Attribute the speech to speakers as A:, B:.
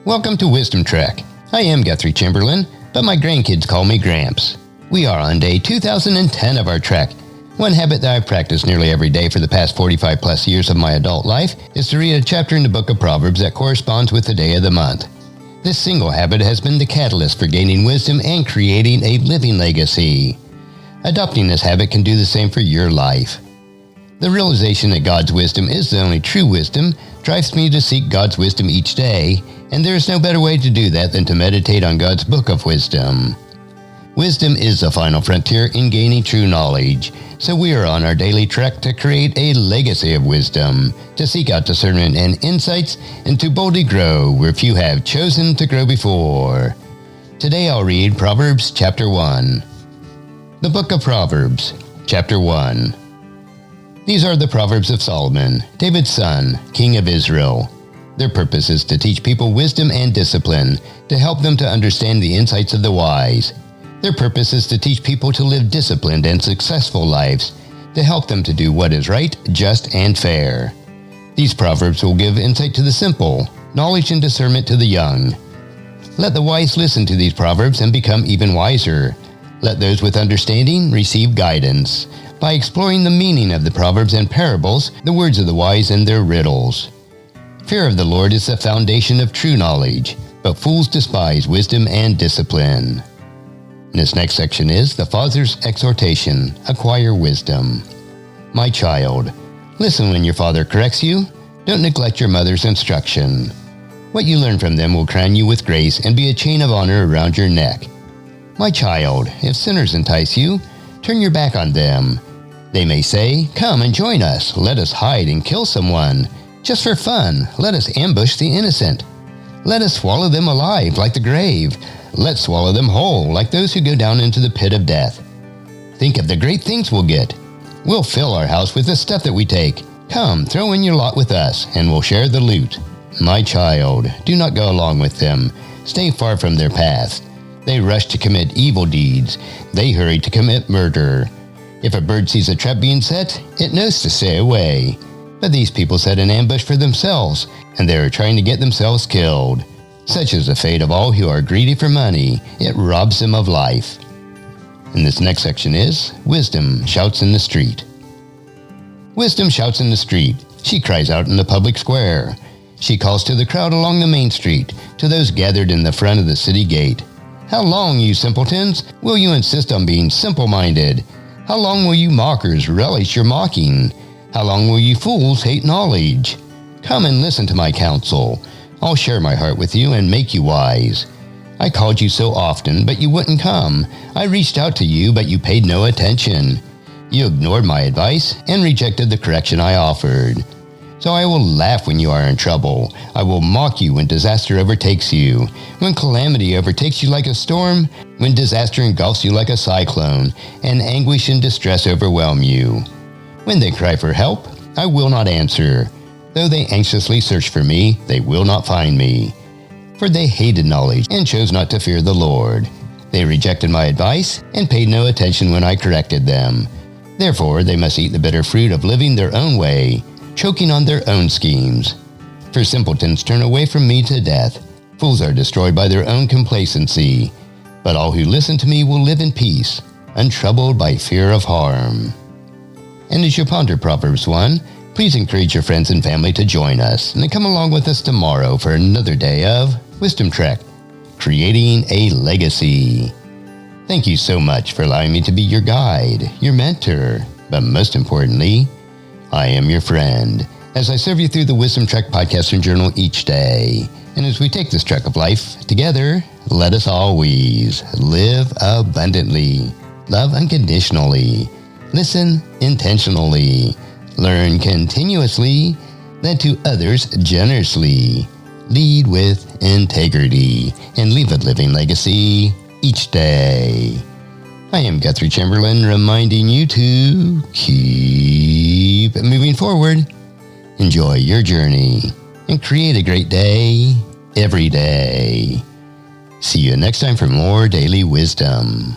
A: Welcome to Wisdom Trek. I am Guthrie Chamberlain, but my grandkids call me Gramps. We are on day 2010 of our trek. One habit that I've practiced nearly every day for the past 45 plus years of my adult life is to read a chapter in the book of Proverbs that corresponds with the day of the month. This single habit has been the catalyst for gaining wisdom and creating a living legacy. Adopting this habit can do the same for your life. The realization that God's wisdom is the only true wisdom drives me to seek God's wisdom each day, and there is no better way to do that than to meditate on God's book of wisdom. Wisdom is the final frontier in gaining true knowledge, so we are on our daily trek to create a legacy of wisdom, to seek out discernment and insights, and to boldly grow where few have chosen to grow before. Today I'll read Proverbs chapter 1. The book of Proverbs, chapter 1. These are the Proverbs of Solomon, David's son, king of Israel. Their purpose is to teach people wisdom and discipline, to help them to understand the insights of the wise. Their purpose is to teach people to live disciplined and successful lives, to help them to do what is right, just, and fair. These Proverbs will give insight to the simple, knowledge and discernment to the young. Let the wise listen to these Proverbs and become even wiser. Let those with understanding receive guidance, by exploring the meaning of the Proverbs and parables, the words of the wise and their riddles. Fear of the Lord is the foundation of true knowledge, but fools despise wisdom and discipline. This next section is the Father's Exhortation, Acquire Wisdom. My child, listen when your father corrects you. Don't neglect your mother's instruction. What you learn from them will crown you with grace and be a chain of honor around your neck. My child, if sinners entice you, turn your back on them. They may say, "Come and join us. Let us hide and kill someone. Just for fun, let us ambush the innocent. Let us swallow them alive like the grave. Let's swallow them whole like those who go down into the pit of death. Think of the great things we'll get. We'll fill our house with the stuff that we take. Come, throw in your lot with us, and we'll share the loot." My child, do not go along with them. Stay far from their path. They rush to commit evil deeds. They hurry to commit murder. If a bird sees a trap being set, it knows to stay away. But these people set an ambush for themselves, and they are trying to get themselves killed. Such is the fate of all who are greedy for money. It robs them of life. And this next section is Wisdom Shouts in the Street. Wisdom shouts in the street. She cries out in the public square. She calls to the crowd along the main street, to those gathered in the front of the city gate. How long, you simpletons, will you insist on being simple-minded? How long will you mockers relish your mocking? How long will you fools hate knowledge? Come and listen to my counsel. I'll share my heart with you and make you wise. I called you so often, but you wouldn't come. I reached out to you, but you paid no attention. You ignored my advice and rejected the correction I offered. So I will laugh when you are in trouble. I will mock you when disaster overtakes you, when calamity overtakes you like a storm, when disaster engulfs you like a cyclone, and anguish and distress overwhelm you. When they cry for help, I will not answer. Though they anxiously search for me, they will not find me. For they hated knowledge and chose not to fear the Lord. They rejected my advice and paid no attention when I corrected them. Therefore they must eat the bitter fruit of living their own way, choking on their own schemes. For simpletons turn away from me to death. Fools are destroyed by their own complacency. But all who listen to me will live in peace, untroubled by fear of harm. And as you ponder Proverbs 1, please encourage your friends and family to join us and to come along with us tomorrow for another day of Wisdom Trek, Creating a Legacy. Thank you so much for allowing me to be your guide, your mentor, but most importantly, I am your friend, as I serve you through the Wisdom Trek podcast and journal each day. And as we take this trek of life together, let us always live abundantly, love unconditionally, listen intentionally, learn continuously, lend to others generously, lead with integrity, and leave a living legacy each day. I am Guthrie Chamberlain, reminding you to keep moving forward, enjoy your journey, and create a great day every day. See you next time for more daily wisdom.